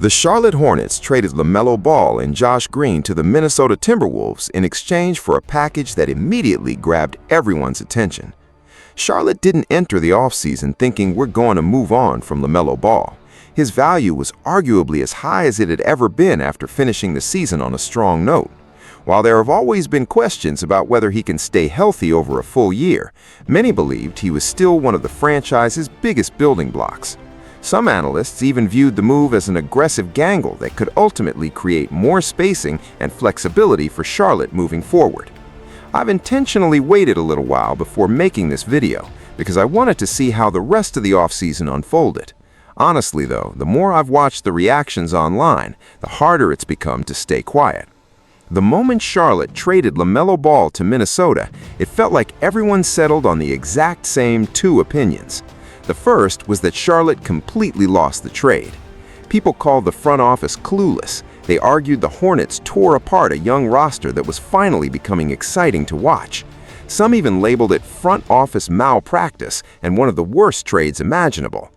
The Charlotte Hornets traded LaMelo Ball and Josh Green to the Minnesota Timberwolves in exchange for a package that immediately grabbed everyone's attention. Charlotte didn't enter the offseason thinking we're going to move on from LaMelo Ball. His value was arguably as high as it had ever been after finishing the season on a strong note. While there have always been questions about whether he can stay healthy over a full year, many believed he was still one of the franchise's biggest building blocks. Some analysts even viewed the move as an aggressive gamble that could ultimately create more spacing and flexibility for Charlotte moving forward. I've intentionally waited a little while before making this video because I wanted to see how the rest of the offseason unfolded. Honestly though, the more I've watched the reactions online, the harder it's become to stay quiet. The moment Charlotte traded LaMelo Ball to Minnesota, it felt like everyone settled on the exact same two opinions. The first was that Charlotte completely lost the trade. People called the front office clueless. They argued the Hornets tore apart a young roster that was finally becoming exciting to watch. Some even labeled it front office malpractice and one of the worst trades imaginable.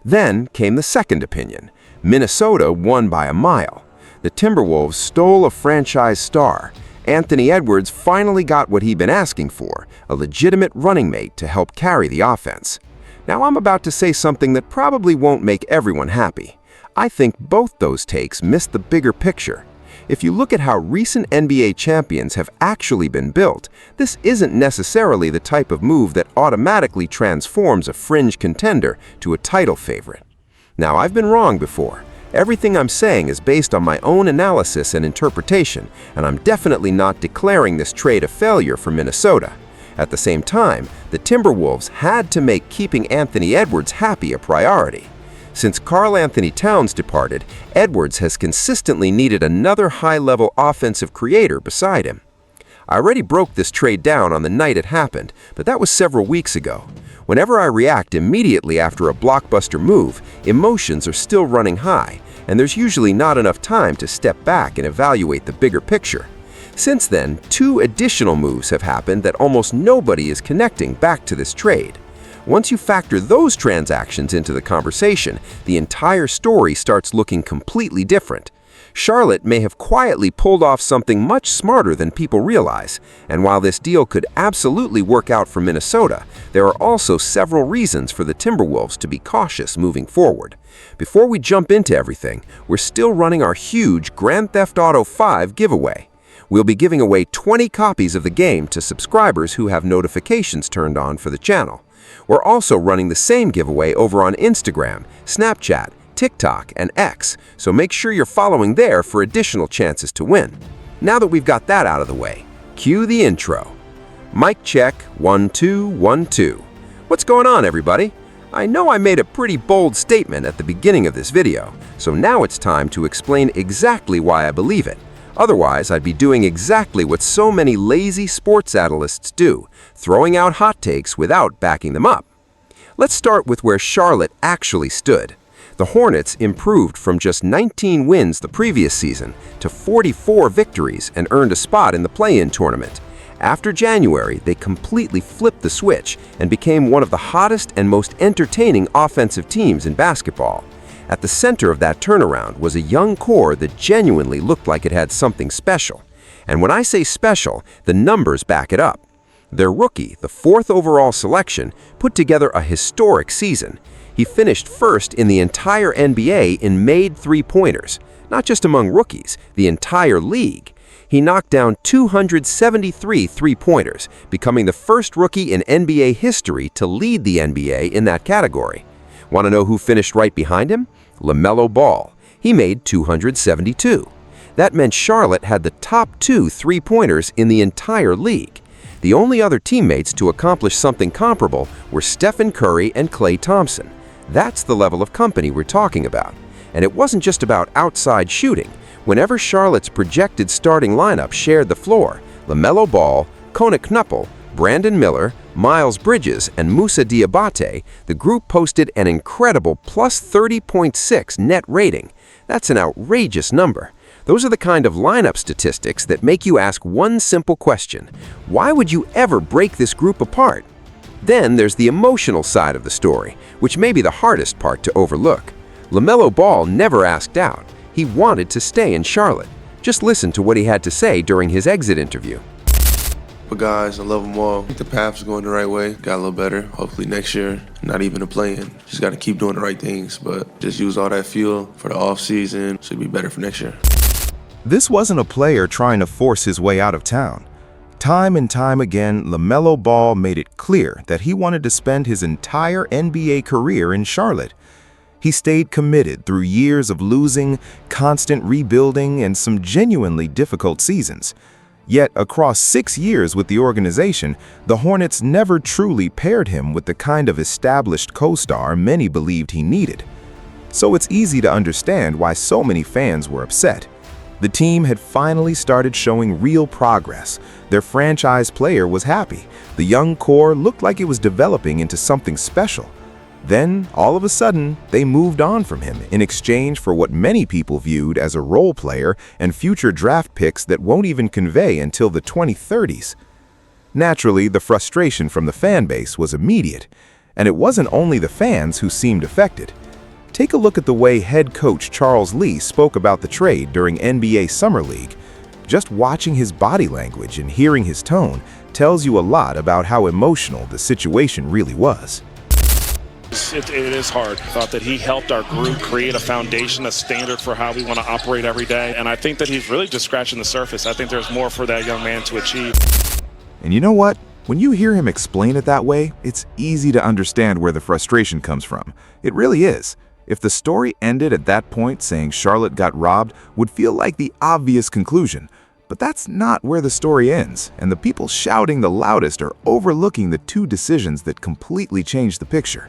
Then came the second opinion. Minnesota won by a mile. The Timberwolves stole a franchise star. Anthony Edwards finally got what he'd been asking for, a legitimate running mate to help carry the offense. Now I'm about to say something that probably won't make everyone happy. I think both those takes miss the bigger picture. If you look at how recent NBA champions have actually been built, this isn't necessarily the type of move that automatically transforms a fringe contender to a title favorite. Now, I've been wrong before. Everything I'm saying is based on my own analysis and interpretation, and I'm definitely not declaring this trade a failure for Minnesota. At the same time, the Timberwolves had to make keeping Anthony Edwards happy a priority. Since Karl Anthony Towns departed, Edwards has consistently needed another high-level offensive creator beside him. I already broke this trade down on the night it happened, but that was several weeks ago. Whenever I react immediately after a blockbuster move, emotions are still running high, and there's usually not enough time to step back and evaluate the bigger picture. Since then, two additional moves have happened that almost nobody is connecting back to this trade. Once you factor those transactions into the conversation, the entire story starts looking completely different. Charlotte may have quietly pulled off something much smarter than people realize, and while this deal could absolutely work out for Minnesota, there are also several reasons for the Timberwolves to be cautious moving forward. Before we jump into everything, we're still running our huge Grand Theft Auto V giveaway. We'll be giving away 20 copies of the game to subscribers who have notifications turned on for the channel. We're also running the same giveaway over on Instagram, Snapchat, TikTok, and X, so make sure you're following there for additional chances to win. Now that we've got that out of the way, cue the intro. Mic check, 1 2 1 2. What's going on, everybody? I know I made a pretty bold statement at the beginning of this video, so now it's time to explain exactly why I believe it. Otherwise, I'd be doing exactly what so many lazy sports analysts do, throwing out hot takes without backing them up. Let's start with where Charlotte actually stood. The Hornets improved from just 19 wins the previous season to 44 victories and earned a spot in the play-in tournament. After January, they completely flipped the switch and became one of the hottest and most entertaining offensive teams in basketball. At the center of that turnaround was a young core that genuinely looked like it had something special. And when I say special, the numbers back it up. Their rookie, the 4th overall selection, put together a historic season. He finished first in the entire NBA in made three-pointers, not just among rookies, the entire league. He knocked down 273 three-pointers, becoming the first rookie in NBA history to lead the NBA in that category. Want to know who finished right behind him? LaMelo Ball. He made 272. That meant Charlotte had the top 2 three-pointers in the entire league. The only other teammates to accomplish something comparable were Stephen Curry and Klay Thompson. That's the level of company we're talking about. And it wasn't just about outside shooting. Whenever Charlotte's projected starting lineup shared the floor, LaMelo Ball, Kona Knuppel, Brandon Miller, Miles Bridges, and Moussa Diabate, the group posted an incredible plus 30.6 net rating. That's an outrageous number. Those are the kind of lineup statistics that make you ask one simple question: why would you ever break this group apart? Then there's the emotional side of the story, which may be the hardest part to overlook. LaMelo Ball never asked out. He wanted to stay in Charlotte. Just listen to what he had to say during his exit interview. But guys, I love them all. I think the path's going the right way. Got a little better. Hopefully next year, not even a play-in. Just got to keep doing the right things, but just use all that fuel for the off-season. Should be better for next year. This wasn't a player trying to force his way out of town. Time and time again, LaMelo Ball made it clear that he wanted to spend his entire NBA career in Charlotte. He stayed committed through years of losing, constant rebuilding, and some genuinely difficult seasons. Yet, across 6 years with the organization, the Hornets never truly paired him with the kind of established co-star many believed he needed. So it's easy to understand why so many fans were upset. The team had finally started showing real progress. Their franchise player was happy. The young core looked like it was developing into something special. Then, all of a sudden, they moved on from him in exchange for what many people viewed as a role player and future draft picks that won't even convey until the 2030s. Naturally, the frustration from the fan base was immediate, and it wasn't only the fans who seemed affected. Take a look at the way head coach Charles Lee spoke about the trade during NBA Summer League. Just watching his body language and hearing his tone tells you a lot about how emotional the situation really was. It is hard. I thought that he helped our group create a foundation, a standard for how we want to operate every day. And I think that he's really just scratching the surface. I think there's more for that young man to achieve. And you know what? When you hear him explain it that way, it's easy to understand where the frustration comes from. It really is. If the story ended at that point saying Charlotte got robbed would feel like the obvious conclusion. But that's not where the story ends, and the people shouting the loudest are overlooking the two decisions that completely changed the picture.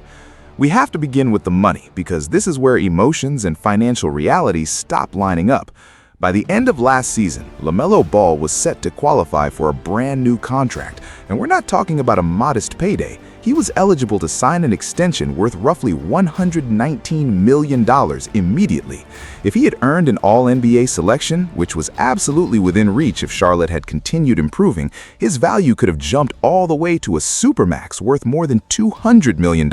We have to begin with the money, because this is where emotions and financial realities stop lining up. By the end of last season, LaMelo Ball was set to qualify for a brand new contract, and we're not talking about a modest payday. He was eligible to sign an extension worth roughly $119 million immediately. If he had earned an All-NBA selection, which was absolutely within reach if Charlotte had continued improving, his value could have jumped all the way to a Supermax worth more than $200 million.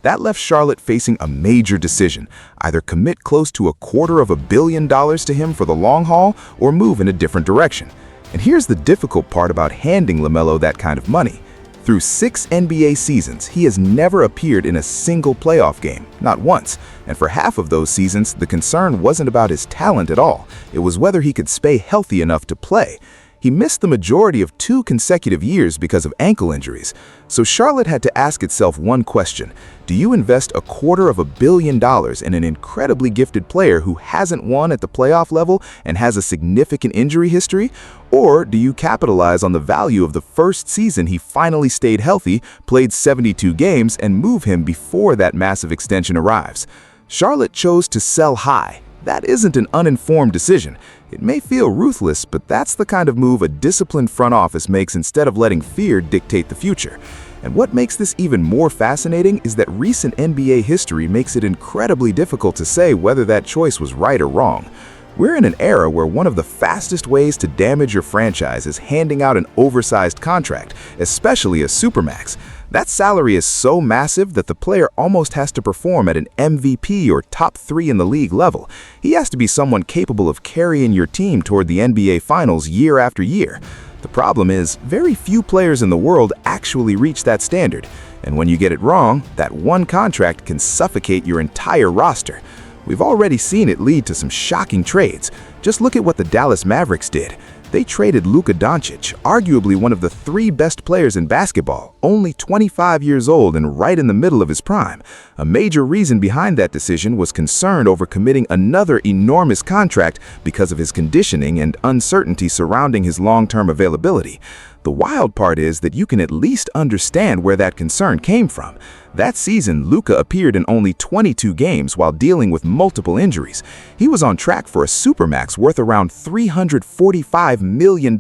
That left Charlotte facing a major decision: either commit close to $250 million to him for the long haul or move in a different direction. And here's the difficult part about handing LaMelo that kind of money. Through 6 NBA seasons, he has never appeared in a single playoff game, not once. And for half of those seasons, the concern wasn't about his talent at all. It was whether he could stay healthy enough to play. He missed the majority of 2 consecutive years because of ankle injuries. So Charlotte had to ask itself one question: do you invest $250 million in an incredibly gifted player who hasn't won at the playoff level and has a significant injury history? Or do you capitalize on the value of the first season he finally stayed healthy, played 72 games, and move him before that massive extension arrives? Charlotte chose to sell high. That isn't an uninformed decision. It may feel ruthless, but that's the kind of move a disciplined front office makes instead of letting fear dictate the future. And what makes this even more fascinating is that recent NBA history makes it incredibly difficult to say whether that choice was right or wrong. We're in an era where one of the fastest ways to damage your franchise is handing out an oversized contract, especially a Supermax. That salary is so massive that the player almost has to perform at an MVP or top 3 in the league level. He has to be someone capable of carrying your team toward the NBA Finals year after year. The problem is, very few players in the world actually reach that standard. And when you get it wrong, that one contract can suffocate your entire roster. We've already seen it lead to some shocking trades. Just look at what the Dallas Mavericks did. They traded Luka Doncic, arguably one of the 3 best players in basketball, only 25 years old and right in the middle of his prime. A major reason behind that decision was concern over committing another enormous contract because of his conditioning and uncertainty surrounding his long-term availability. The wild part is that you can at least understand where that concern came from. That season, Luka appeared in only 22 games while dealing with multiple injuries. He was on track for a Supermax worth around $345 million.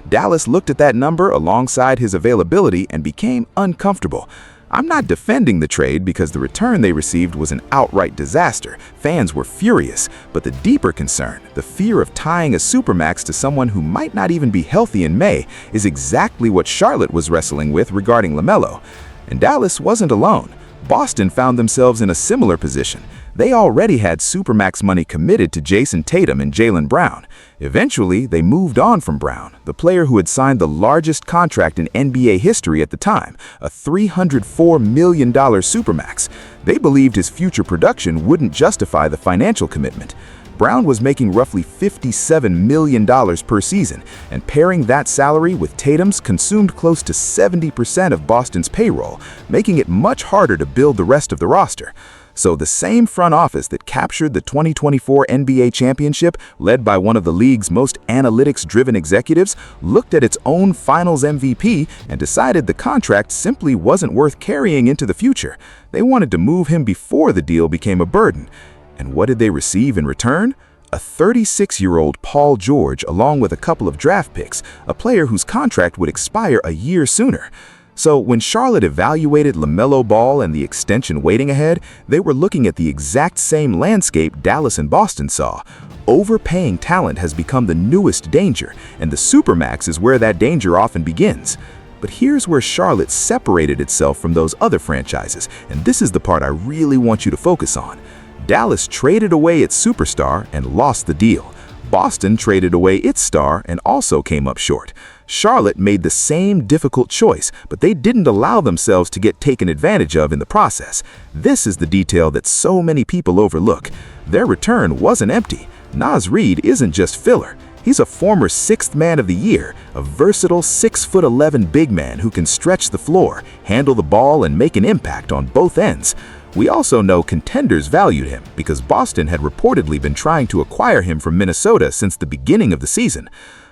Dallas looked at that number alongside his availability and became uncomfortable. I'm not defending the trade because the return they received was an outright disaster. Fans were furious, but the deeper concern, the fear of tying a Supermax to someone who might not even be healthy in May, is exactly what Charlotte was wrestling with regarding LaMelo. And Dallas wasn't alone. Boston found themselves in a similar position. They already had Supermax money committed to Jason Tatum and Jaylen Brown. Eventually, they moved on from Brown, the player who had signed the largest contract in NBA history at the time, a $304 million Supermax. They believed his future production wouldn't justify the financial commitment. Brown was making roughly $57 million per season, and pairing that salary with Tatum's consumed close to 70% of Boston's payroll, making it much harder to build the rest of the roster. So the same front office that captured the 2024 NBA championship, led by one of the league's most analytics-driven executives, looked at its own finals MVP and decided the contract simply wasn't worth carrying into the future. They wanted to move him before the deal became a burden. And what did they receive in return? A 36-year-old Paul George along with a couple of draft picks, a player whose contract would expire a year sooner. So when Charlotte evaluated LaMelo Ball and the extension waiting ahead, they were looking at the exact same landscape Dallas and Boston saw. Overpaying talent has become the newest danger, and the Supermax is where that danger often begins. But here's where Charlotte separated itself from those other franchises, and this is the part I really want you to focus on. Dallas traded away its superstar and lost the deal. Boston traded away its star and also came up short. Charlotte made the same difficult choice, but they didn't allow themselves to get taken advantage of in the process. This is the detail that so many people overlook. Their return wasn't empty. Naz Reid isn't just filler. He's a former 6th Man of the Year, a versatile 6'11" big man who can stretch the floor, handle the ball, and make an impact on both ends. We also know contenders valued him because Boston had reportedly been trying to acquire him from Minnesota since the beginning of the season.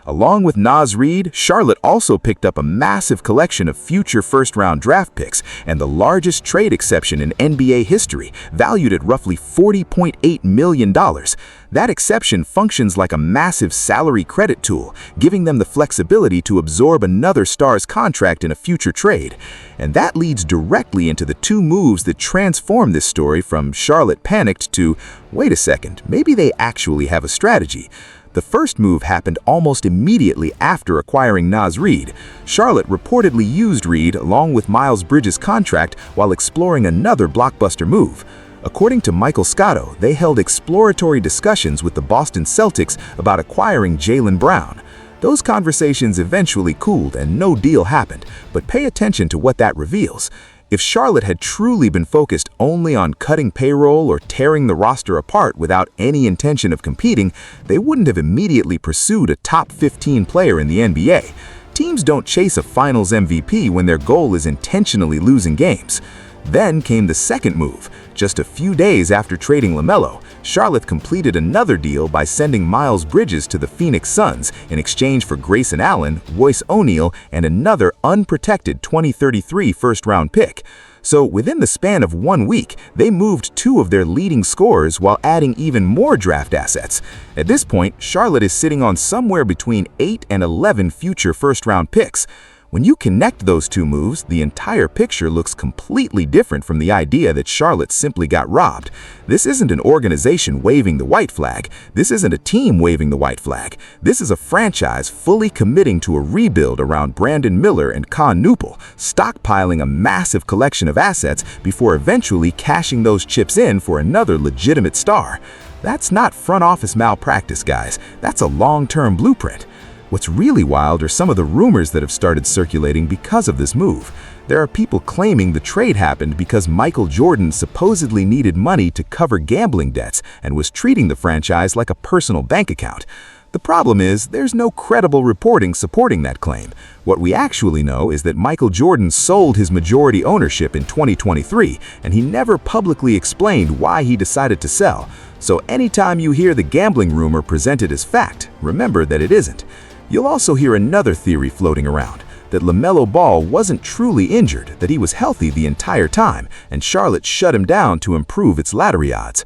Along with Naz Reid, Charlotte also picked up a massive collection of future first-round draft picks and the largest trade exception in NBA history, valued at roughly $40.8 million. That exception functions like a massive salary credit tool, giving them the flexibility to absorb another star's contract in a future trade. And that leads directly into the two moves that transform this story from Charlotte panicked to, wait a second, maybe they actually have a strategy. The first move happened almost immediately after acquiring Naz Reid. Charlotte reportedly used Reid along with Miles Bridges' contract while exploring another blockbuster move. According to Michael Scotto, they held exploratory discussions with the Boston Celtics about acquiring Jaylen Brown. Those conversations eventually cooled and no deal happened, but pay attention to what that reveals. If Charlotte had truly been focused only on cutting payroll or tearing the roster apart without any intention of competing, they wouldn't have immediately pursued a top 15 player in the NBA. Teams don't chase a finals MVP when their goal is intentionally losing games. Then came the second move. Just a few days after trading LaMelo, Charlotte completed another deal by sending Miles Bridges to the Phoenix Suns in exchange for Grayson Allen, Royce O'Neal, and another unprotected 2033 first-round pick. So within the span of 1 week, they moved two of their leading scorers while adding even more draft assets. At this point, Charlotte is sitting on somewhere between 8 and 11 future first-round picks. When you connect those two moves, the entire picture looks completely different from the idea that Charlotte simply got robbed. This isn't an organization waving the white flag. This isn't a team waving the white flag. This is a franchise fully committing to a rebuild around Brandon Miller and Con Newpel, stockpiling a massive collection of assets before eventually cashing those chips in for another legitimate star. That's not front office malpractice, guys. That's a long-term blueprint. What's really wild are some of the rumors that have started circulating because of this move. There are people claiming the trade happened because Michael Jordan supposedly needed money to cover gambling debts and was treating the franchise like a personal bank account. The problem is, there's no credible reporting supporting that claim. What we actually know is that Michael Jordan sold his majority ownership in 2023, and he never publicly explained why he decided to sell. So anytime you hear the gambling rumor presented as fact, remember that it isn't. You'll also hear another theory floating around, that LaMelo Ball wasn't truly injured, that he was healthy the entire time, and Charlotte shut him down to improve its lottery odds.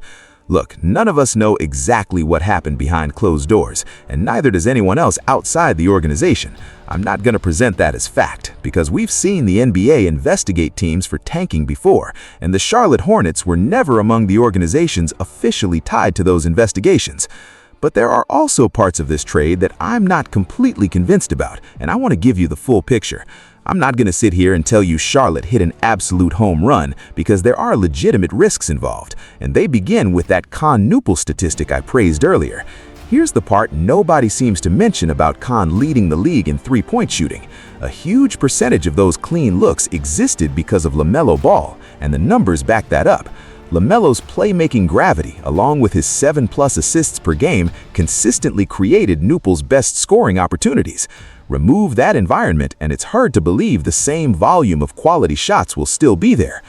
Look, none of us know exactly what happened behind closed doors, and neither does anyone else outside the organization. I'm not going to present that as fact, because we've seen the NBA investigate teams for tanking before, and the Charlotte Hornets were never among the organizations officially tied to those investigations. But there are also parts of this trade that I'm not completely convinced about, and I want to give you the full picture. I'm not going to sit here and tell you Charlotte hit an absolute home run because there are legitimate risks involved, and they begin with that Con-Newpel statistic I praised earlier. Here's the part nobody seems to mention about Con leading the league in three-point shooting. A huge percentage of those clean looks existed because of LaMelo Ball, and the numbers back that up. LaMelo's playmaking gravity, along with his 7+ assists per game, consistently created Newpel's best scoring opportunities. Remove that environment, and it's hard to believe the same volume of quality shots will still be there.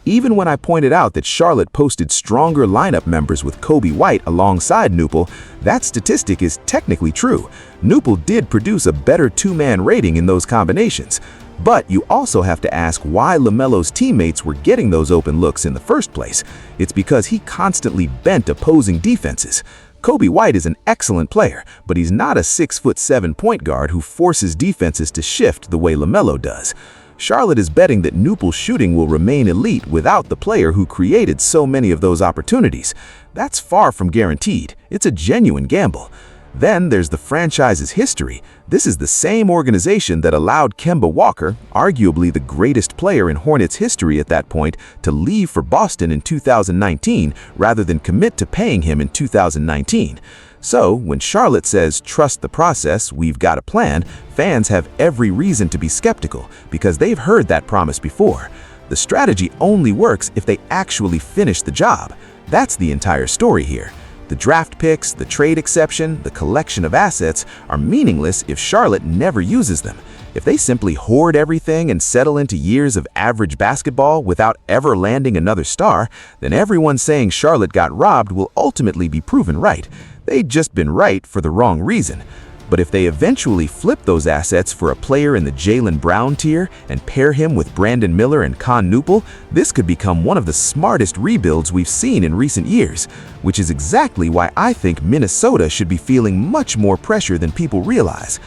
Even when I pointed out that Charlotte posted stronger lineup members with Kobe White alongside Newpel, that statistic is technically true. Newpel did produce a better two-man rating in those combinations. But you also have to ask why LaMelo's teammates were getting those open looks in the first place. It's because he constantly bent opposing defenses. Kobe White is an excellent player, but he's not a 6'7" point guard who forces defenses to shift the way LaMelo does. Charlotte is betting that Newpel's shooting will remain elite without the player who created so many of those opportunities. That's far from guaranteed. It's a genuine gamble. Then there's the franchise's history. This is the same organization that allowed Kemba Walker, arguably the greatest player in Hornets history at that point, to leave for Boston in 2019 rather than commit to paying him in 2019. So, when Charlotte says, "Trust the process, we've got a plan," fans have every reason to be skeptical because they've heard that promise before. The strategy only works if they actually finish the job. That's the entire story here. The draft picks, the trade exception, the collection of assets are meaningless if Charlotte never uses them. If they simply hoard everything and settle into years of average basketball without ever landing another star, then everyone saying Charlotte got robbed will ultimately be proven right. They'd just been right for the wrong reason. But if they eventually flip those assets for a player in the Jaylen Brown tier and pair him with Brandon Miller and Con-Newpel, this could become one of the smartest rebuilds we've seen in recent years, which is exactly why I think Minnesota should be feeling much more pressure than people realize.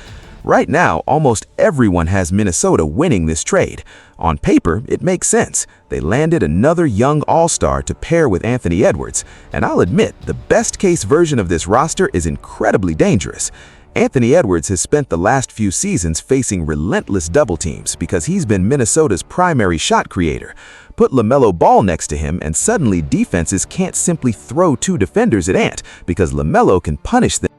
Right now, almost everyone has Minnesota winning this trade. On paper, it makes sense. They landed another young all-star to pair with Anthony Edwards, and I'll admit, the best-case version of this roster is incredibly dangerous. Anthony Edwards has spent the last few seasons facing relentless double teams because he's been Minnesota's primary shot creator. Put LaMelo Ball next to him and suddenly defenses can't simply throw two defenders at Ant because LaMelo can punish them.